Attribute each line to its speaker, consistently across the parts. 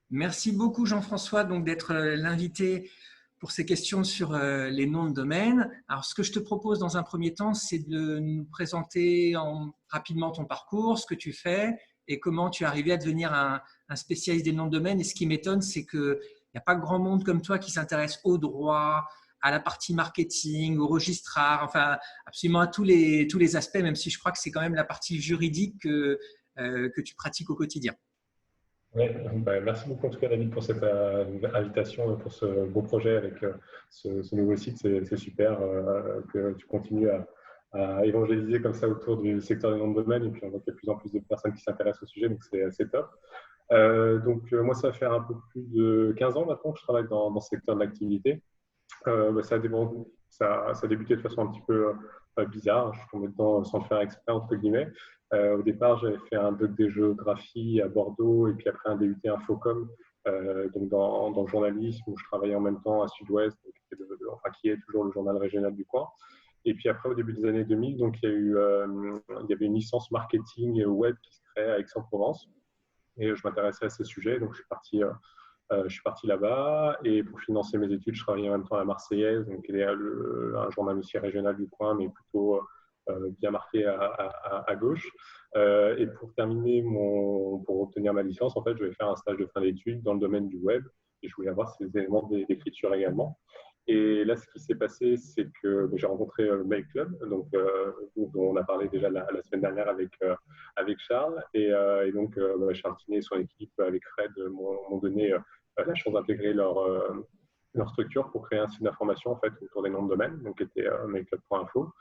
Speaker 1: Merci beaucoup Jean-François donc d'être l'invité pour ces questions sur les noms de domaine. Alors ce que je te propose dans un premier temps, c'est de nous présenter rapidement ton parcours, ce que tu fais et comment tu es arrivé à devenir un spécialiste des noms de domaine. Et ce qui m'étonne, c'est qu'il n'y a pas grand monde comme toi qui s'intéresse au droit, à la partie marketing, au registrard, enfin absolument à tous les aspects, même si je crois que c'est quand même la partie juridique que tu pratiques au quotidien.
Speaker 2: Ouais, merci beaucoup en tout cas David pour cette invitation et pour ce beau projet avec ce nouveau site. C'est super que tu continues à évangéliser comme ça autour du secteur des noms de domaine et puis on voit qu'il y a de plus en plus de personnes qui s'intéressent au sujet, donc c'est assez top. Moi ça va faire un peu plus de 15 ans maintenant que je travaille dans ce secteur de l'activité. Ça a débuté de façon un petit peu bizarre. Je suis tombé dedans sans le faire exprès, entre guillemets. Au départ, j'avais fait un doc de géographie à Bordeaux et puis après un DUT Infocom, donc dans le journalisme où je travaillais en même temps à Sud-Ouest, qui est toujours le journal régional du coin. Et puis après, au début des années 2000, donc, il y avait une licence marketing web qui se créait à Aix-en-Provence. Et je m'intéressais à ces sujets, donc je suis parti là-bas et pour financer mes études, je travaillais en même temps à la Marseillaise, donc il y a un journal aussi régional du coin, mais plutôt bien marqué à gauche. Et pour pour obtenir ma licence, en fait, je vais faire un stage de fin d'études dans le domaine du web et je voulais avoir ces éléments d'écriture également. Et là, ce qui s'est passé, c'est que j'ai rencontré le Mail Club, dont on a parlé déjà la semaine dernière avec Charles. Charles Tinet et son équipe avec Fred m'ont donné la chance d'intégrer leur structure pour créer un site d'information en fait, autour des noms de domaine, donc qui était mailclub.info.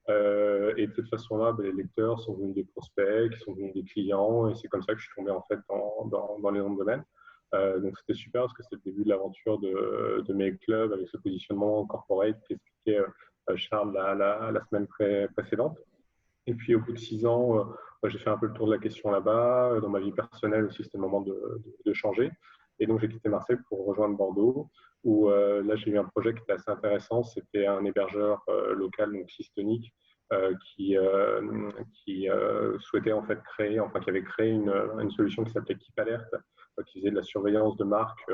Speaker 2: Et de cette façon-là, les lecteurs sont devenus des prospects, qui sont devenus des clients, et c'est comme ça que je suis tombé en fait dans les noms de domaine. Donc c'était super parce que c'était le début de l'aventure de Mail Club avec ce positionnement corporate qu'expliquait Charles la semaine précédente. Et puis au bout de 6 ans, j'ai fait un peu le tour de la question là-bas. Dans ma vie personnelle aussi, c'était le moment de changer. Et donc j'ai quitté Marseille pour rejoindre Bordeaux, où là j'ai eu un projet qui était assez intéressant. C'était un hébergeur local, donc Systonic, qui souhaitait en fait qui avait créé une solution qui s'appelait Keep Alert, qui faisait de la surveillance de marques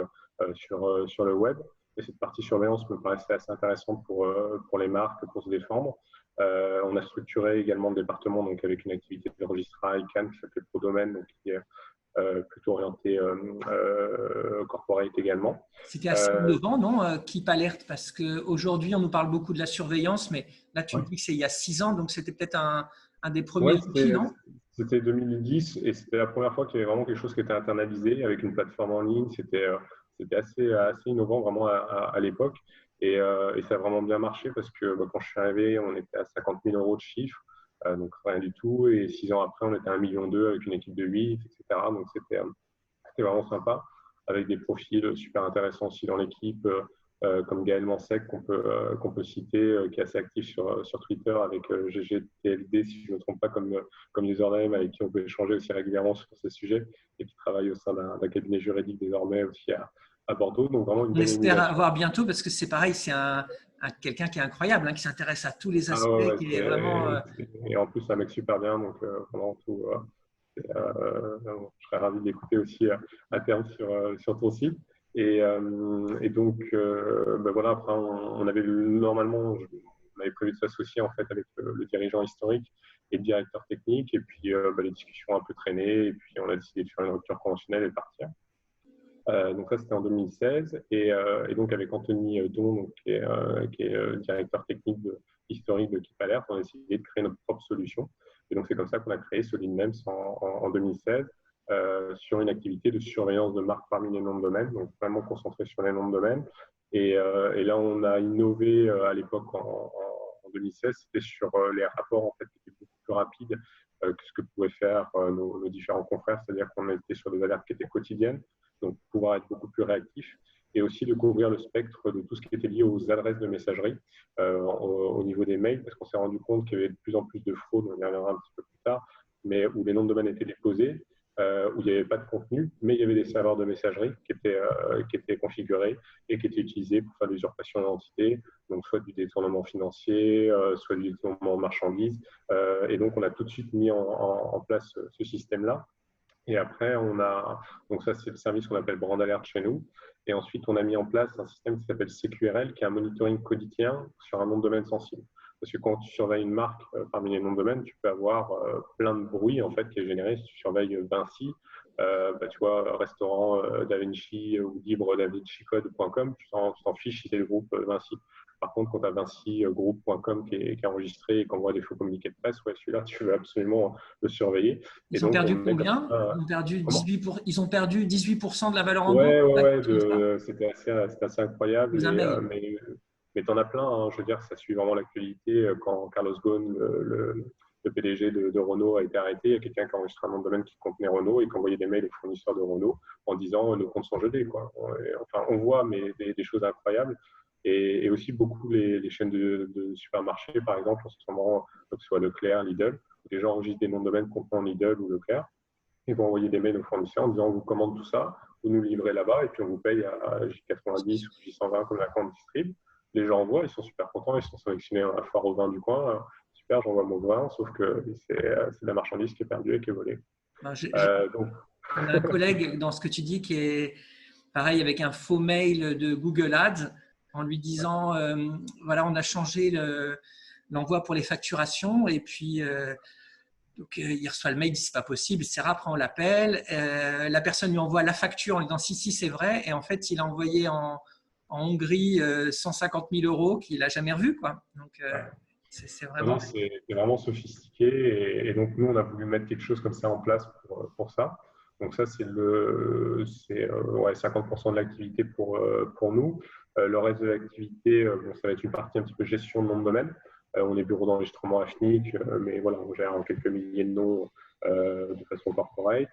Speaker 2: sur le web. Et cette partie surveillance me paraissait assez intéressante pour les marques, pour se défendre. On a structuré également le département donc avec une activité de registrail ICANN qui s'appelle ProDomaine, donc qui est plutôt orienté corporate également.
Speaker 1: C'était assez innovant, non, Keep Alert, parce qu'aujourd'hui, on nous parle beaucoup de la surveillance, mais là, tu me dis que c'est il y a 6 ans, donc c'était peut-être un des premiers
Speaker 2: Ouais,
Speaker 1: outils, non?
Speaker 2: c'était 2010 et c'était la première fois qu'il y avait vraiment quelque chose qui était internalisé avec une plateforme en ligne. C'était assez innovant vraiment à l'époque et ça a vraiment bien marché parce que quand je suis arrivé, on était à 50 000 euros de chiffre, donc rien du tout. Et 6 ans après, on était à 1,2 million avec une équipe de 8, etc. Donc c'était vraiment sympa avec des profils super intéressants aussi dans l'équipe. Comme Gaël Mansec qu'on peut citer, qui est assez actif sur Twitter avec GGTLD, si je ne me trompe pas, comme username, avec qui on peut échanger aussi régulièrement sur ces sujets, et qui travaille au sein d'un cabinet juridique désormais aussi à Bordeaux. Donc vraiment une
Speaker 1: On
Speaker 2: belle
Speaker 1: espère
Speaker 2: émulation.
Speaker 1: avoir bientôt, parce que c'est pareil, c'est quelqu'un qui est incroyable, hein, qui s'intéresse à tous les
Speaker 2: Ah
Speaker 1: aspects,
Speaker 2: ouais,
Speaker 1: qui est vraiment…
Speaker 2: et en plus, un mec super bien, donc vraiment tout. Je serais ravi d'écouter aussi à terme sur ton site. Voilà, après, on avait normalement, on avait prévu de s'associer en fait avec le dirigeant historique et le directeur technique. Et puis, les discussions ont un peu traîné. Et puis, on a décidé de faire une rupture conventionnelle et de partir. Donc ça, c'était en 2016. Et donc, avec Anthony Don, donc, qui est directeur technique historique de Keep Alert, on a décidé de créer notre propre solution. Et donc, c'est comme ça qu'on a créé Solid Names en 2016 sur une activité de surveillance de marques parmi les noms de domaine, donc vraiment concentré sur les noms de domaine. Et là, on a innové à l'époque en 2016, c'était sur les rapports en fait, qui étaient beaucoup plus rapides que ce que pouvaient faire nos différents confrères, c'est-à-dire qu'on était sur des alertes qui étaient quotidiennes, donc pouvoir être beaucoup plus réactif et aussi de couvrir le spectre de tout ce qui était lié aux adresses de messagerie au niveau des mails, parce qu'on s'est rendu compte qu'il y avait de plus en plus de fraudes, on y reviendra un petit peu plus tard, mais où les noms de domaine étaient déposés, où il n'y avait pas de contenu, mais il y avait des serveurs de messagerie qui étaient configurés et qui étaient utilisés pour faire des usurpations d'identité, donc soit du détournement financier, soit du détournement de marchandises. Et donc, on a tout de suite mis en place ce système-là. Et après, donc ça, c'est le service qu'on appelle Brand Alert chez nous. Et ensuite, on a mis en place un système qui s'appelle CQRL, qui est un monitoring quotidien sur un nom de domaine sensible. Parce que quand tu surveilles une marque parmi les noms de domaine, tu peux avoir plein de bruit en fait qui est généré. Si tu surveilles Vinci, tu vois, restaurant Da Vinci ou libre davincicode.com, tu t'en fiches si c'est le groupe Vinci. Par contre, quand tu as vincigroup.com qui est enregistré et qu'on voit des faux communiqués de presse, ouais, celui-là, tu veux absolument le surveiller. Et
Speaker 1: Ils ont
Speaker 2: donc, on
Speaker 1: perdu
Speaker 2: met comme
Speaker 1: combien?
Speaker 2: ça.
Speaker 1: Ils ont perdu
Speaker 2: Comment?
Speaker 1: 18% de la valeur en bourse?
Speaker 2: Ouais,
Speaker 1: Comme ça.
Speaker 2: c'était assez incroyable.
Speaker 1: Vous un mail.
Speaker 2: Mais tu en as plein. Hein. Je veux dire, ça suit vraiment l'actualité. Quand Carlos Ghosn, le PDG de Renault, a été arrêté, il y a quelqu'un qui a enregistré un nom de domaine qui contenait Renault et qui envoyait des mails aux fournisseurs de Renault en disant nos comptes sont gelés. Quoi. Enfin, on voit mais des choses incroyables. Et aussi beaucoup les chaînes de supermarchés, par exemple, en ce moment, que ce soit Leclerc, Lidl, où les gens enregistrent des noms de domaine contenant Lidl ou Leclerc. Ils vont envoyer des mails aux fournisseurs en disant on vous commande tout ça, vous nous livrez là-bas et puis on vous paye à J90 ou J120 comme la grande distrib. Les gens envoient, ils sont super contents, ils sont sélectionnés à la foire au vin du coin. Super, j'envoie mon vin, sauf que c'est de la marchandise qui est perdue et qui est volée.
Speaker 1: Ben,
Speaker 2: Donc,
Speaker 1: on a un collègue dans ce que tu dis qui est pareil avec un faux mail de Google Ads en lui disant voilà, on a changé l'envoi pour les facturations et puis donc, il reçoit le mail, il dit c'est pas possible, etc. Après, on l'appelle. La personne lui envoie la facture en lui disant si, c'est vrai. Et en fait, il a envoyé en Hongrie 150 000 euros qu'il n'a jamais revu. Quoi. Donc,
Speaker 2: ouais.
Speaker 1: c'est
Speaker 2: Non,
Speaker 1: vraiment.
Speaker 2: c'est vraiment sophistiqué et donc nous, on a voulu mettre quelque chose comme ça en place pour ça. Donc ça, c'est ouais, 50% de l'activité pour nous. Le reste de l'activité, bon, ça va être une partie un petit peu gestion de nom de domaine. On est bureau d'enregistrement à FNIC, mais voilà, on gère quelques milliers de noms de façon corporate.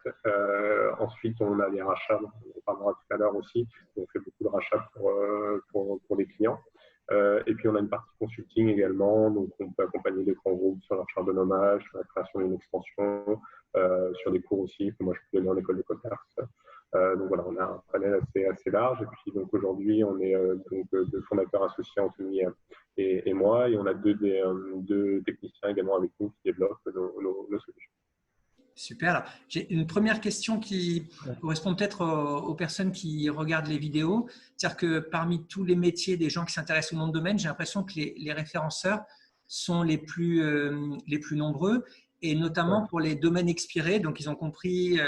Speaker 2: Ensuite, on a des rachats, on parlera tout à l'heure aussi. On fait beaucoup de rachats pour les clients. Et puis, on a une partie consulting également. Donc, on peut accompagner des grands groupes sur leur charte de nommage, sur la création d'une extension, sur des cours aussi, que moi, je peux donner en école de commerce. Donc, voilà, on a un panel assez large. Et puis, donc, aujourd'hui, on est donc deux fondateurs associés, Anthony et moi. Et on a deux techniciens également avec nous qui développent nos solutions.
Speaker 1: Super. Alors, j'ai une première question qui correspond peut-être aux personnes qui regardent les vidéos. C'est-à-dire que parmi tous les métiers des gens qui s'intéressent au nom de domaine, j'ai l'impression que les référenceurs sont les plus nombreux et notamment pour les domaines expirés. Donc, ils ont compris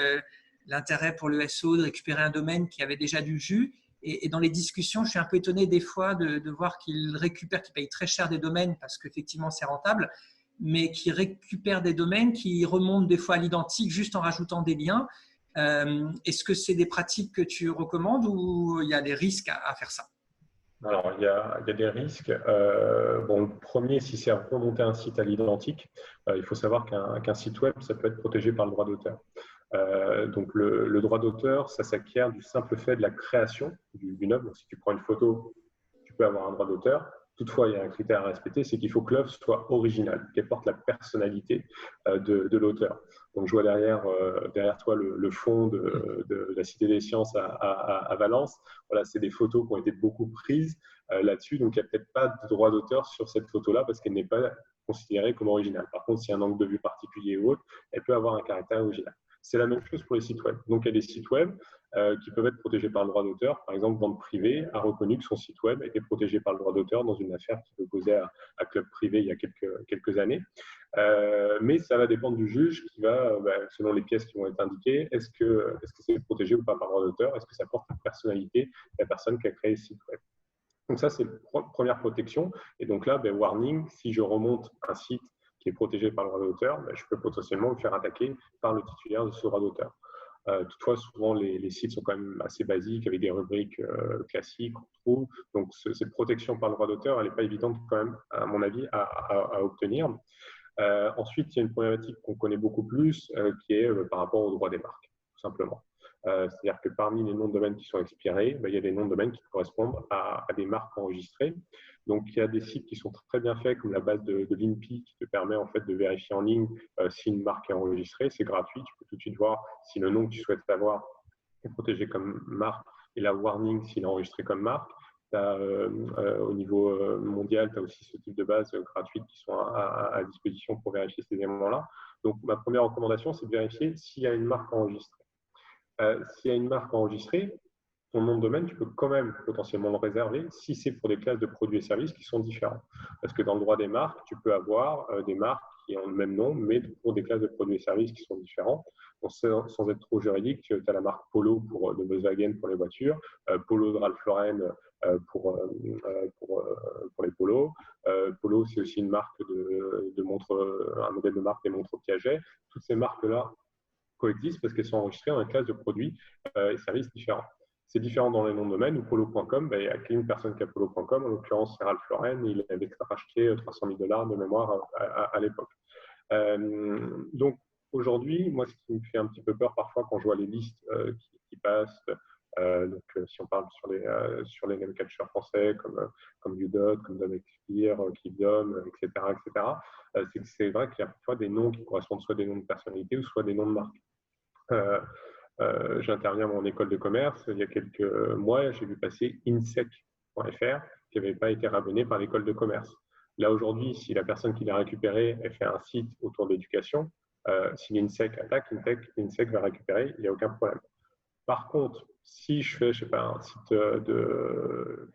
Speaker 1: l'intérêt pour le SEO de récupérer un domaine qui avait déjà du jus. Et dans les discussions, je suis un peu étonné des fois de voir qu'ils récupèrent, qu'ils payent très cher des domaines parce qu'effectivement, c'est rentable, mais qui récupèrent des domaines qui remontent des fois à l'identique juste en rajoutant des liens. Est-ce que c'est des pratiques que tu recommandes ou il y a des risques à faire ça?
Speaker 2: Alors, il y a des risques. Bon, le premier, si c'est remonter un site à l'identique, il faut savoir qu'un site web, ça peut être protégé par le droit d'auteur. Donc, le droit d'auteur, ça s'acquiert du simple fait de la création d'une œuvre. Donc, si tu prends une photo, tu peux avoir un droit d'auteur. Toutefois, il y a un critère à respecter, c'est qu'il faut que l'œuvre soit originale, qu'elle porte la personnalité de l'auteur. Donc, je vois derrière toi le fond de la Cité des Sciences à Valence. Voilà, c'est des photos qui ont été beaucoup prises là-dessus. Donc, il n'y a peut-être pas de droit d'auteur sur cette photo-là parce qu'elle n'est pas considérée comme originale. Par contre, s'il y a un angle de vue particulier ou autre, elle peut avoir un caractère original. C'est la même chose pour les sites web. Donc, il y a des sites web qui peuvent être protégés par le droit d'auteur. Par exemple, Vente Privée a reconnu que son site web était protégé par le droit d'auteur dans une affaire qui opposait à Club Privé il y a quelques années. Mais ça va dépendre du juge qui va, selon les pièces qui vont être indiquées, est-ce que c'est protégé ou pas par le droit d'auteur? Est-ce que ça porte la personnalité de la personne qui a créé le site web? Donc ça, c'est la première protection. Et donc là, warning, si je remonte un site qui est protégé par le droit d'auteur, je peux potentiellement me faire attaquer par le titulaire de ce droit d'auteur. Toutefois, souvent, les sites sont quand même assez basiques, avec des rubriques classiques, on trouve. Donc, cette protection par le droit d'auteur, elle n'est pas évidente quand même, à mon avis, à obtenir. Ensuite, il y a une problématique qu'on connaît beaucoup plus, qui est par rapport au droit des marques, tout simplement. C'est-à-dire que parmi les noms de domaine qui sont expirés, il y a des noms de domaine qui correspondent à des marques enregistrées. Donc, il y a des sites qui sont très bien faits, comme la base de l'INPI, qui te permet en fait de vérifier en ligne si une marque est enregistrée. C'est gratuit, tu peux tout de suite voir si le nom que tu souhaites avoir est protégé comme marque et la warning s'il est enregistré comme marque. Au niveau mondial, tu as aussi ce type de bases gratuites qui sont à disposition pour vérifier ces éléments-là. Donc, ma première recommandation, c'est de vérifier s'il y a une marque enregistrée. S'il y a une marque enregistrée, ton nom de domaine, tu peux quand même potentiellement le réserver si c'est pour des classes de produits et services qui sont différents. Parce que dans le droit des marques, tu peux avoir des marques qui ont le même nom, mais pour des classes de produits et services qui sont différents. Donc, sans être trop juridique, tu as la marque Polo de Volkswagen pour les voitures, Polo de Ralph Lauren pour les polos. Polo, c'est aussi une marque de montres, un modèle de marque des montres Piaget. Toutes ces marques-là coexistent parce qu'elles sont enregistrées dans une classe de produits et services différents. C'est différent dans les noms de domaine où Polo.com, il n'y a qu'une personne qui a Polo.com, en l'occurrence c'est Ralph Lauren, il avait racheté 300 000 $ de mémoire à l'époque. Donc aujourd'hui, moi ce qui me fait un petit peu peur parfois quand je vois les listes qui passent, si on parle sur les name catchers français comme Udot, comme Domexpire, Kidom, etc., c'est que c'est vrai qu'il y a parfois des noms qui correspondent soit des noms de personnalité ou soit des noms de marque. J'interviens en école de commerce. Il y a quelques mois, j'ai vu passer insec.fr qui n'avait pas été rabonné par l'école de commerce. Là, aujourd'hui, si la personne qui l'a récupéré, elle fait un site autour de l'éducation, si l'INSEC attaque, l'INSEC va récupérer, il n'y a aucun problème. Par contre, si je fais, je sais pas, un site de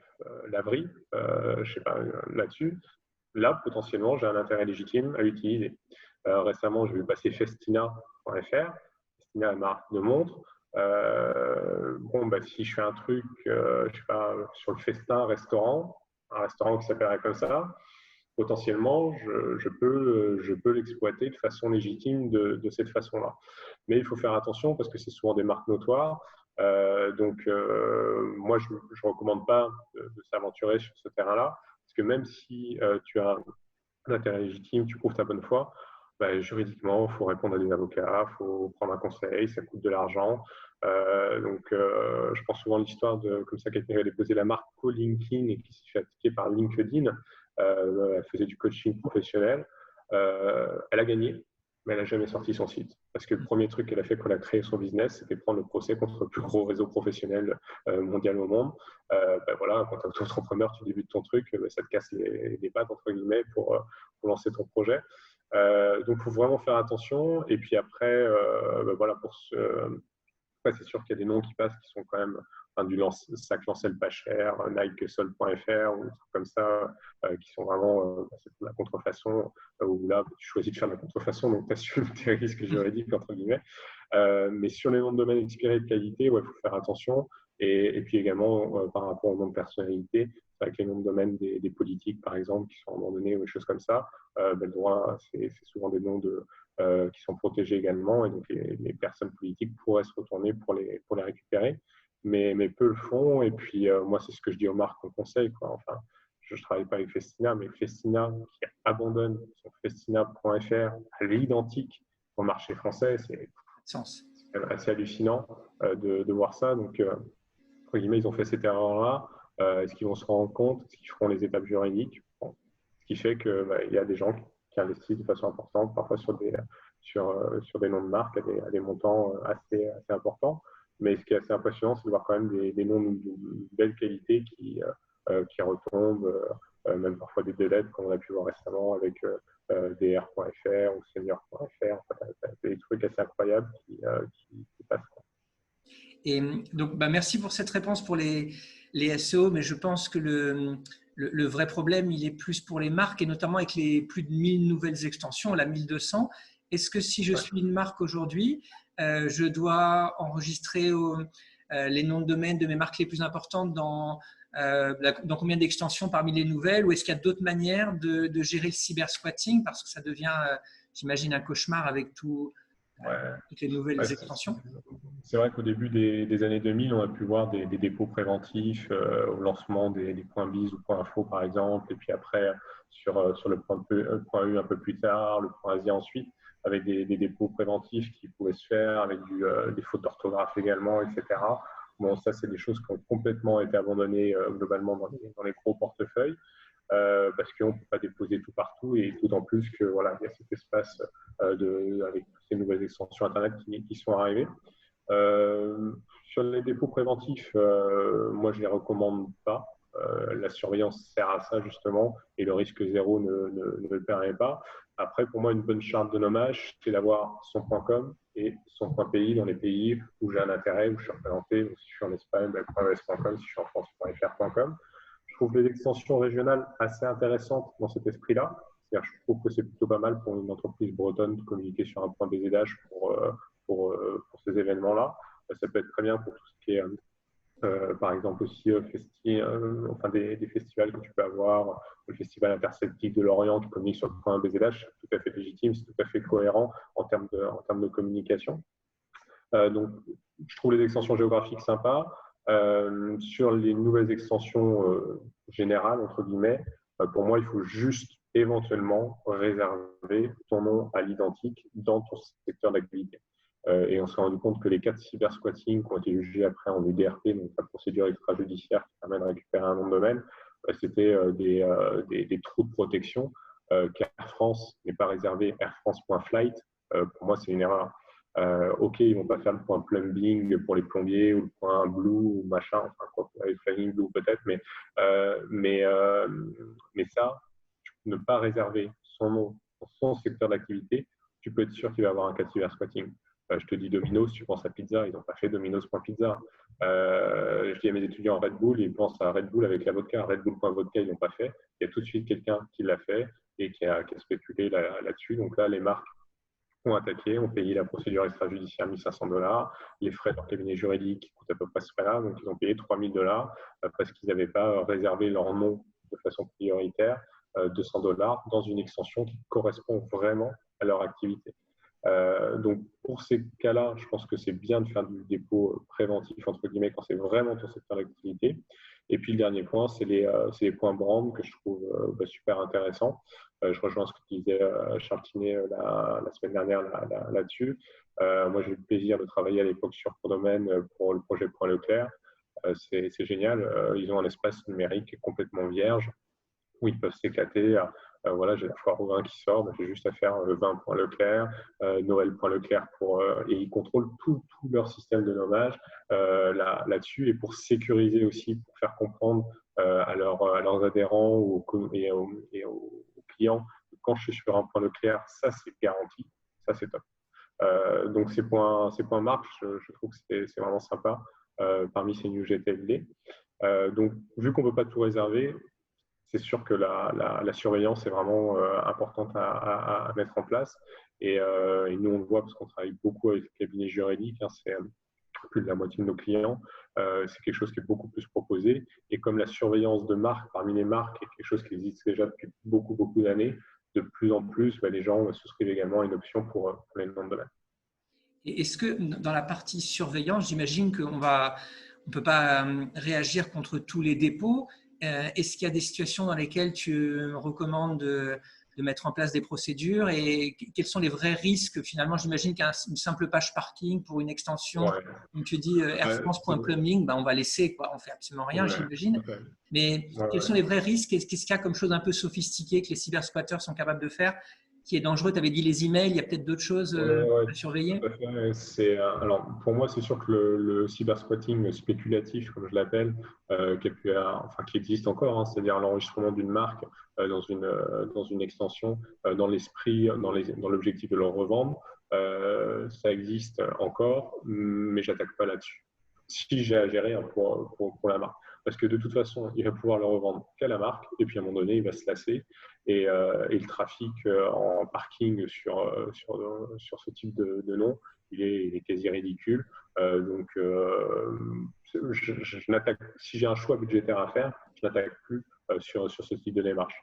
Speaker 2: laverie, je sais pas, là-dessus, là, potentiellement, j'ai un intérêt légitime à l'utiliser. Récemment, j'ai vu passer festina.fr. Festina, marque de montre. Si je fais un truc, je sais pas, sur le festin restaurant, un restaurant qui s'appellerait comme ça, potentiellement, je peux l'exploiter de façon légitime de cette façon-là. Mais il faut faire attention parce que c'est souvent des marques notoires. Moi, je ne recommande pas de s'aventurer sur ce terrain-là parce que même si tu as un intérêt légitime, tu prouves ta bonne foi, juridiquement, il faut répondre à des avocats, il faut prendre un conseil, ça coûte de l'argent. Je pense souvent à l'histoire de comme ça quelqu'un avait déposé la marque Co-Linking et qui s'est fait attaquer par LinkedIn. Elle faisait du coaching professionnel. Elle a gagné, mais elle n'a jamais sorti son site. Parce que le premier truc qu'elle a fait quand elle a créé son business, c'était prendre le procès contre le plus gros réseau professionnel mondial au monde. Quand tu es auto-entrepreneur, tu débutes ton truc, ça te casse les pattes, entre guillemets, pour lancer ton projet. Donc, il faut vraiment faire attention. Et puis après, c'est sûr qu'il y a des noms qui passent qui sont quand même du sac Lancel pas cher, NikeSol.fr ou des trucs comme ça, qui sont vraiment c'est de la contrefaçon, où là, tu choisis de faire de la contrefaçon, donc tu assumes tes risques juridiques, entre guillemets. Mais sur les noms de domaine expirés de qualité, il faut faire attention. Et puis également, par rapport aux noms de personnalité, avec les noms de domaine des politiques, par exemple, qui sont abandonnés ou des choses comme ça, le droit, c'est souvent des noms qui sont protégés également, et donc les personnes politiques pourraient se retourner pour les récupérer, mais peu le font. Et puis moi, c'est ce que je dis aux marques en conseil, quoi. Enfin, je ne travaille pas avec Festina, mais Festina qui abandonne son festina.fr à l'identique au marché français, c'est assez hallucinant de voir ça. Donc, entre guillemets, ils ont fait cette erreur-là. Est-ce qu'ils vont se rendre compte? Est-ce qu'ils feront les étapes juridiques? Ce qui fait qu'il y a des gens qui investissent de façon importante, parfois sur des noms de marques à des montants assez importants. Mais ce qui est assez impressionnant, c'est de voir quand même des noms de belle qualité qui retombent, même parfois des délais, comme on a pu voir récemment avec dr.fr ou senior.fr. Des trucs assez incroyables qui passent.
Speaker 1: Et donc, merci pour cette réponse pour les SEO, mais je pense que le vrai problème, il est plus pour les marques et notamment avec les plus de 1000 nouvelles extensions, la 1200. Est-ce que si je suis une marque aujourd'hui, je dois enregistrer les noms de domaine de mes marques les plus importantes dans combien d'extensions parmi les nouvelles, ou est-ce qu'il y a d'autres manières de gérer le cybersquatting, parce que ça devient, j'imagine, un cauchemar avec toutes les nouvelles extensions?
Speaker 2: C'est vrai qu'au début des années 2000, on a pu voir des dépôts préventifs au lancement des points bis ou points info, par exemple, et puis après sur le point U un peu plus tard, le point Asia ensuite, avec des dépôts préventifs qui pouvaient se faire, avec des fautes d'orthographe également, etc. Bon, ça, c'est des choses qui ont complètement été abandonnées globalement dans les gros portefeuilles. Parce qu'on ne peut pas déposer tout partout, et d'autant plus que voilà, il y a cet espace avec toutes ces nouvelles extensions Internet qui sont arrivées. Sur les dépôts préventifs, moi je ne les recommande pas. la surveillance sert à ça justement et le risque zéro ne le permet pas. Après, pour moi, une bonne charte de nommage, c'est d'avoir son .com et son .pi dans les pays où j'ai un intérêt, où je suis représenté. Donc, si je suis en Espagne, .es.com, si je suis en France, .fr.com. Je trouve les extensions régionales assez intéressantes dans cet esprit-là. C'est-à-dire, je trouve que c'est plutôt pas mal pour une entreprise bretonne de communiquer sur un point BZH pour ces événements-là. Ça peut être très bien pour tout ce qui est, par exemple, aussi des festivals que tu peux avoir. Le Festival interceltique de Lorient qui communique sur le point BZH, c'est tout à fait légitime, c'est tout à fait cohérent en termes de communication. Donc, je trouve les extensions géographiques sympas. Sur les nouvelles extensions générales, entre guillemets, pour moi, il faut juste éventuellement réserver ton nom à l'identique dans ton secteur d'activité. Et on s'est rendu compte que les 4 cybersquatting qui ont été jugés après en UDRP, donc la procédure extrajudiciaire qui permet de récupérer un nom de domaine, c'était des trous de protection qu'Air France n'est pas réservé airfrance.flight. Pour moi, c'est une erreur. Ok, ils vont pas faire le point plumbing pour les plombiers ou le point blue ou machin, enfin quoi, avec flying blue peut-être, mais ça, ne pas réserver son nom, son secteur d'activité, tu peux être sûr qu'il va y avoir un cas de cybersquatting. Je te dis Domino's, tu penses à pizza, ils n'ont pas fait Domino's.pizza. Je dis à mes étudiants Red Bull, ils pensent à Red Bull avec la vodka, Red Bull.vodka, ils n'ont pas fait. Il y a tout de suite quelqu'un qui l'a fait et qui a spéculé là-dessus. Donc là, les marques ont attaqué, ont payé la procédure extrajudiciaire $1 500, les frais de leur cabinet juridique qui coûtent à peu près ce prix-là, donc ils ont payé $3 000 parce qu'ils n'avaient pas réservé leur nom de façon prioritaire, $200 dans une extension qui correspond vraiment à leur activité. Donc pour ces cas-là, je pense que c'est bien de faire du dépôt préventif entre guillemets quand c'est vraiment ton secteur d'activité. Et puis le dernier point, c'est les points brand que je trouve super intéressants. Je rejoins ce que disait Charles Tinet la semaine dernière là-dessus. Moi, j'ai eu le plaisir de travailler à l'époque sur Prodomaine pour le projet Point Leclerc. C'est génial. Ils ont un espace numérique complètement vierge où ils peuvent s'éclater. Voilà, j'ai la foire au vin qui sort, j'ai juste à faire le vin.leclerc, Noël.leclerc et ils contrôlent tout leur système de nommage là-dessus et pour sécuriser aussi, pour faire comprendre à leurs adhérents et aux clients que quand je suis sur un point Leclerc, ça c'est garanti, ça c'est top. Donc ces points marques, je trouve que c'est vraiment sympa parmi ces news GTLD. Donc vu qu'on ne peut pas tout réserver, c'est sûr que la surveillance est vraiment importante à mettre en place. Et nous, on le voit parce qu'on travaille beaucoup avec les cabinets juridiques. C'est plus de la moitié de nos clients. C'est quelque chose qui est beaucoup plus proposé. Et comme la surveillance de marque parmi les marques est quelque chose qui existe déjà depuis beaucoup d'années, de plus en plus, les gens souscrivent également à une option pour les noms de domaine.
Speaker 1: Et est-ce que dans la partie surveillance, j'imagine qu'on ne peut pas réagir contre tous les dépôts. Est-ce qu'il y a des situations dans lesquelles tu recommandes de mettre en place des procédures et quels sont les vrais risques finalement? J'imagine qu'une simple page parking pour une extension, comme tu dis airfrance.plumbing, on va laisser, quoi. On ne fait absolument rien, j'imagine. Mais quels sont les vrais risques? Qu'est-ce qu'il y a comme chose un peu sophistiquée que les cybersquatteurs sont capables de faire qui est dangereux? Tu avais dit les emails, il y a peut-être d'autres choses à surveiller?
Speaker 2: Alors, pour moi, c'est sûr que le cybersquatting spéculatif, comme je l'appelle, qui existe encore, c'est-à-dire l'enregistrement d'une marque dans une extension, dans l'esprit, dans l'objectif de le revendre, ça existe encore, mais je n'attaque pas là-dessus. Si j'ai à gérer pour la marque. Parce que de toute façon, il va pouvoir le revendre qu'à la marque, et puis à un moment donné, il va se lasser. Et le trafic en parking sur ce type de nom, il est quasi ridicule. Donc, je n'attaque, si j'ai un choix budgétaire à faire, je n'attaque plus sur ce type de démarche.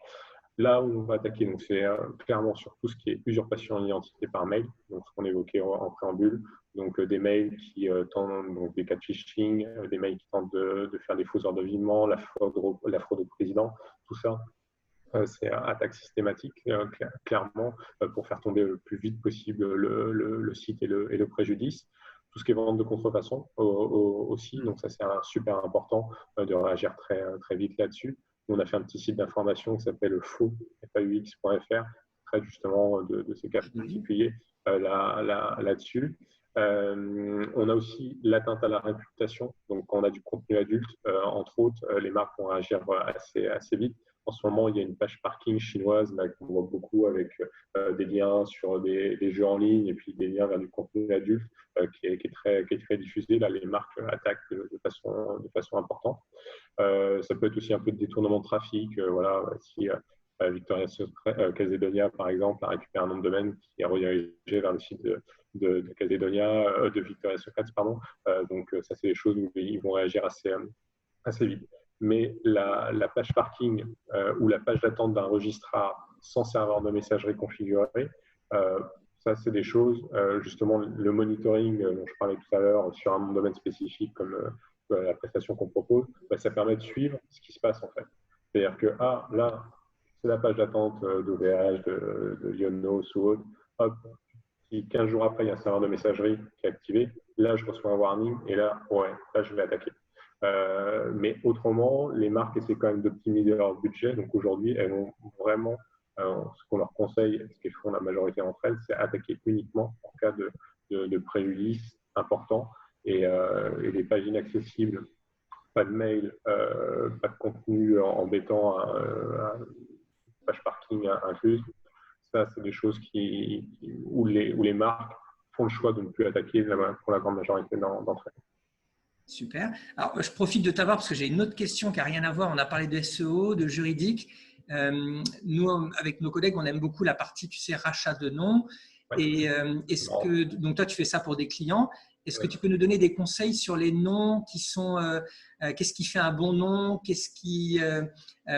Speaker 2: Là où on va attaquer, donc c'est clairement sur tout ce qui est usurpation d'identité par mail, donc ce qu'on évoquait en préambule, donc des mails qui tentent, donc des cas de phishing, des mails qui tentent de faire des faux ordres de virement, la fraude au président, tout ça. C'est une attaque systématique, clairement, pour faire tomber le plus vite possible le site et le préjudice. Tout ce qui est vente de contrefaçon aussi, donc ça c'est super important de réagir très vite là-dessus. On a fait un petit site d'information qui s'appelle faux.fr, qui traite justement de ces cas particuliers là-dessus. On a aussi l'atteinte à la réputation. Donc, quand on a du contenu adulte, entre autres, les marques vont réagir assez vite. En ce moment, il y a une page parking chinoise là, qu'on voit beaucoup avec des liens sur des jeux en ligne et puis des liens vers du contenu adulte qui est très diffusé. Là, les marques attaquent de façon importante. Ça peut être aussi un peu de détournement de trafic. Voilà, si Victoria's Secret, Calzedonia, par exemple, a récupéré un nom de domaine qui est redirigé vers le site de Calzedonia, de Victoria's Secret, pardon. Donc, ça, c'est des choses où ils vont réagir assez vite. Mais la page parking ou la page d'attente d'un registrar sans serveur de messagerie configuré, ça, c'est des choses, justement, le monitoring dont je parlais tout à l'heure sur un nom de domaine spécifique comme la prestation qu'on propose, ça permet de suivre ce qui se passe en fait. C'est-à-dire que, là, c'est la page d'attente d'OVH, de Ionos ou autre. Hop, si 15 jours après, il y a un serveur de messagerie qui est activé, là, je reçois un warning et là, là, je vais attaquer. Mais autrement, les marques essaient quand même d'optimiser leur budget. Donc aujourd'hui, elles vont vraiment, ce qu'on leur conseille, ce qu'elles font la majorité d'entre elles, c'est attaquer uniquement en cas de préjudice important et des pages inaccessibles, pas de mail, pas de contenu embêtant, page parking incluse. Ça, c'est des choses où les marques font le choix de ne plus attaquer pour la grande majorité d'entre elles.
Speaker 1: Super. Alors, je profite de t'avoir parce que j'ai une autre question qui n'a rien à voir. On a parlé de SEO, de juridique. Nous, avec nos collègues, on aime beaucoup la partie, tu sais, rachat de nom. Ouais. Et donc, toi, tu fais ça pour des clients. Est-ce que tu peux nous donner des conseils sur les noms qui sont… qu'est-ce qui fait un bon nom? Qu'est-ce qui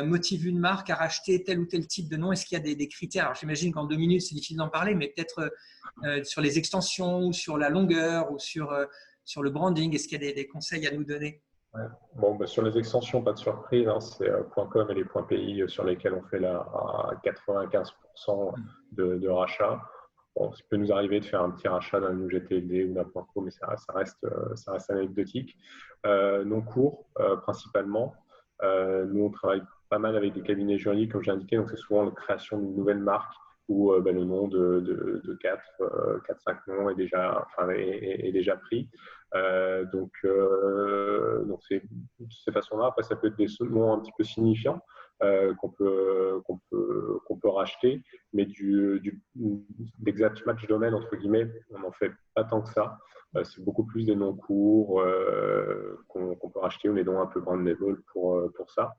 Speaker 1: motive une marque à racheter tel ou tel type de nom? Est-ce qu'il y a des critères? Alors, j'imagine qu'en 2 minutes, c'est difficile d'en parler, mais peut-être sur les extensions ou sur la longueur ou sur le branding, est-ce qu'il y a des conseils à nous donner?
Speaker 2: Ouais. Bon, sur les extensions, pas de surprise, hein, c'est .com et les .pi sur lesquels on fait à 95% de rachat. Bon, ça peut nous arriver de faire un petit rachat d'un UGTLD ou d'un .co, mais ça reste anecdotique. Non court, principalement. Nous, on travaille pas mal avec des cabinets juridiques, comme j'ai indiqué, donc c'est souvent la création d'une nouvelle marque où le nom de 4-5 noms est déjà pris. Donc c'est de cette façon-là. Après, ça peut être des noms un petit peu signifiants qu'on peut racheter, mais d'exact match domaine, entre guillemets, on n'en fait pas tant que ça. C'est beaucoup plus des noms courts qu'on peut racheter ou des noms un peu brandable pour ça.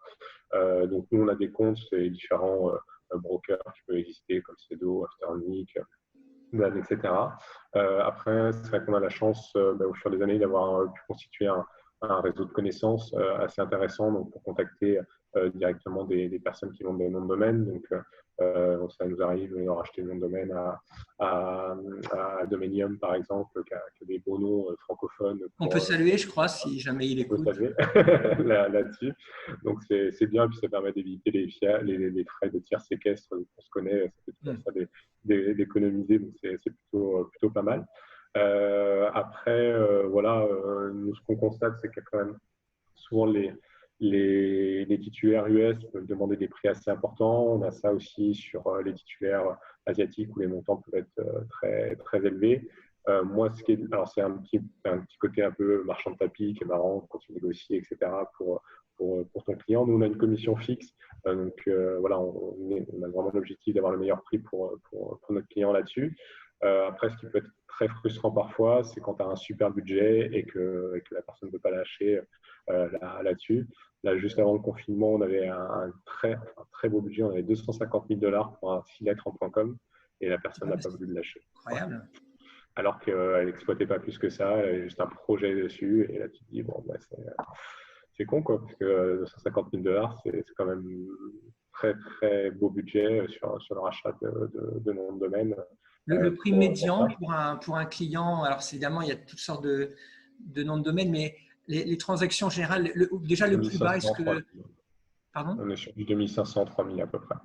Speaker 2: Donc, nous, on a des comptes, c'est différents brokers qui peuvent exister comme Cedo, Afternic, Dan, etc. Après, c'est vrai qu'on a la chance, au fur des années, d'avoir pu constituer un réseau de connaissances assez intéressant donc pour contacter directement des personnes qui vendent des noms de domaine. Donc, ça nous arrive de racheter le nom de domaine à Dominium, par exemple, qui a des beaux noms francophones.
Speaker 1: On peut saluer, je crois, si jamais il écoute.
Speaker 2: On peut saluer là-dessus. Donc, c'est bien, puis ça permet d'éviter les frais de tiers séquestre qu'on se connaît. Ça fait tout ça d'économiser, donc c'est plutôt pas mal. Après, nous, ce qu'on constate, c'est qu'il y a quand même souvent les titulaires US peuvent demander des prix assez importants. On a ça aussi sur les titulaires asiatiques où les montants peuvent être très, très élevés. Moi, c'est un petit côté un peu marchand de tapis qui est marrant quand tu négocies, etc. pour ton client. Nous, on a une commission fixe. On a vraiment l'objectif d'avoir le meilleur prix pour notre client là-dessus. Après, ce qui peut être très frustrant parfois, c'est quand tu as un super budget et que la personne ne peut pas lâcher là-dessus. Là, juste avant le confinement, on avait un très beau budget. On avait $250 000 pour un 6 lettres en .com et la personne n'a pas voulu le lâcher.
Speaker 1: Incroyable.
Speaker 2: Ouais. Alors qu'elle n'exploitait pas plus que ça, elle avait juste un projet dessus. Et là, tu te dis, c'est con, quoi, parce que $250 000, c'est quand même très, très beau budget sur le rachat de nom de domaine.
Speaker 1: Le prix médian pour un client, alors évidemment, il y a toutes sortes de noms de domaine, mais les transactions générales, déjà le plus bas, est-ce que… Pardon ?
Speaker 2: On est sur du 2500, 3000 à peu près.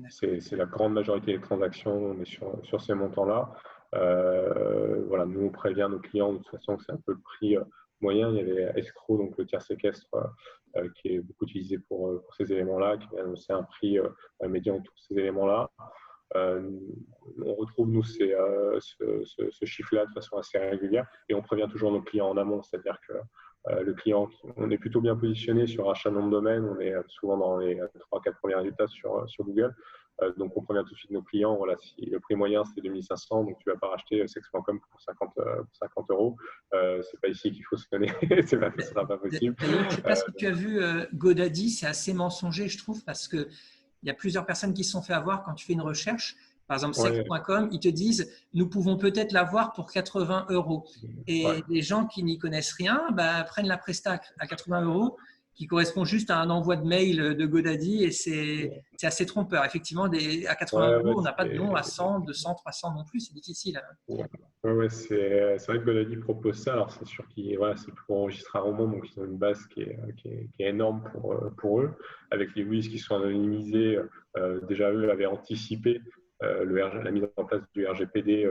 Speaker 2: C'est la grande majorité des transactions, on est sur ces montants-là. Nous, on prévient nos clients de toute façon que c'est un peu le prix moyen. Il y avait Escrow, donc le tiers séquestre, qui est beaucoup utilisé pour ces éléments-là, qui a annoncé un prix médian de tous ces éléments-là. On retrouve, nous, ce chiffre-là de façon assez régulière et on prévient toujours nos clients en amont, c'est-à-dire que le client, on est plutôt bien positionné sur achat nom de domaine, on est souvent dans les 3-4 premiers résultats sur Google. Donc, on prévient tout de suite nos clients, voilà, si le prix moyen c'est 2500, donc tu ne vas pas racheter sex.com pour 50 euros. C'est pas ici qu'il faut se donner, ce ne sera pas possible.
Speaker 1: D'ailleurs, je ne sais pas si tu as vu GoDaddy, c'est assez mensonger, je trouve, parce qu'il y a plusieurs personnes qui se sont fait avoir quand tu fais une recherche. Par exemple, sex.com, ils te disent « nous pouvons peut-être l'avoir pour 80 euros ». Et les gens qui n'y connaissent rien prennent la presta à 80 euros, qui correspond juste à un envoi de mail de GoDaddy, et c'est assez trompeur. Effectivement, à 80 euros, on n'a pas de nom à 100, 200, 300 non plus, c'est difficile.
Speaker 2: C'est vrai que GoDaddy propose ça. Alors, c'est sûr c'est pour enregistrer un roman, donc ils ont une base qui est énorme pour eux, avec les whiz qui sont anonymisés. Déjà, eux avaient anticipé la mise en place du RGPD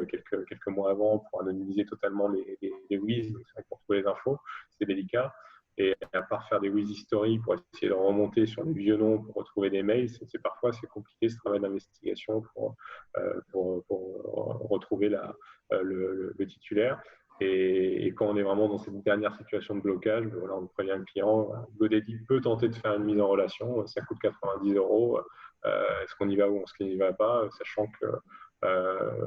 Speaker 2: quelques mois avant pour anonymiser totalement les whiz. Donc, c'est vrai que pour trouver les infos, c'est délicat. Et à part faire des whiz history pour essayer de remonter sur les vieux noms pour retrouver des mails, parfois c'est compliqué ce travail d'investigation pour retrouver le titulaire. Et quand on est vraiment dans cette dernière situation de blocage, on prévient le client, GoDaddy peut tenter de faire une mise en relation, ça coûte 90 euros. Est-ce qu'on y va ou est-ce qu'on n'y va pas, sachant que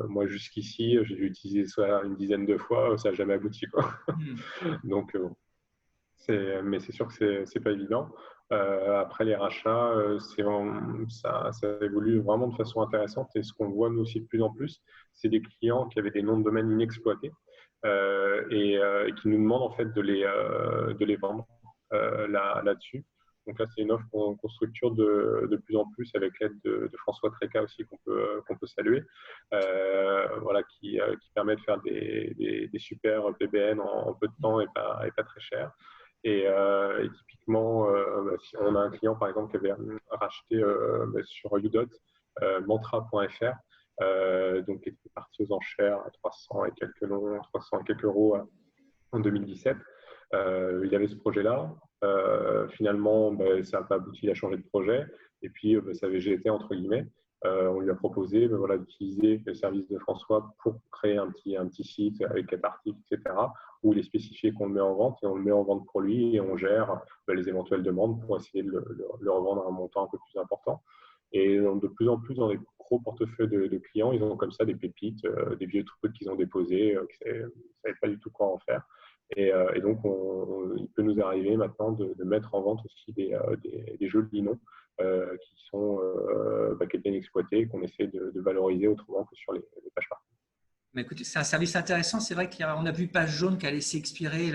Speaker 2: moi jusqu'ici, j'ai dû utiliser ça une dizaine de fois, ça n'a jamais abouti, quoi. Donc, mais c'est sûr que c'est pas évident. Après les rachats, ça évolue vraiment de façon intéressante. Et ce qu'on voit nous aussi de plus en plus, c'est des clients qui avaient des noms de domaine inexploités et qui nous demandent en fait de les vendre là-dessus. Donc là, c'est une offre qu'on structure de plus en plus avec l'aide de François Tréca aussi qu'on peut saluer, qui permet de faire des super PBN en peu de temps et pas très cher. Et typiquement, si on a un client par exemple qui avait racheté sur Udot mantra.fr, donc qui était parti aux enchères à 300 et quelques euros en 2017. Il avait ce projet-là. Finalement, ça n'a pas abouti, il a changé de projet. Et puis, ça avait végété, entre guillemets. On lui a proposé d'utiliser le service de François pour créer un petit site avec 4 articles, etc., où il est spécifié qu'on le met en vente et on le met en vente pour lui et on gère les éventuelles demandes pour essayer de le revendre à un montant un peu plus important. Et de plus en plus, dans les gros portefeuilles de clients, ils ont comme ça des pépites, des vieux trucs qu'ils ont déposés, qui ne savaient pas du tout quoi en faire. Et donc, il peut nous arriver maintenant de mettre en vente aussi des jolis noms qui sont bien exploités, qu'on essaie de valoriser autrement que sur les pages partout.
Speaker 1: Mais écoutez, c'est un service intéressant. C'est vrai qu'on a vu Page Jaune qui a laissé expirer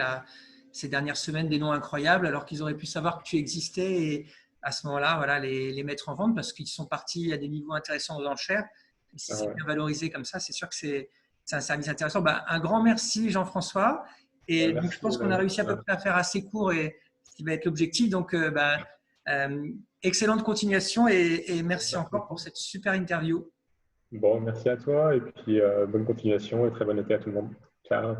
Speaker 1: ces dernières semaines des noms incroyables, alors qu'ils auraient pu savoir que tu existais et à ce moment-là, les mettre en vente parce qu'ils sont partis à des niveaux intéressants aux enchères. Et si c'est bien valorisé comme ça, c'est sûr que c'est un service intéressant. Un grand merci, Jean-François. Et donc, je pense qu'on a réussi à peu près à faire assez court et ce qui va être l'objectif. Donc, excellente continuation et merci encore pour cette super interview.
Speaker 2: Bon, merci à toi et puis bonne continuation et très bon été à tout le monde. Ciao.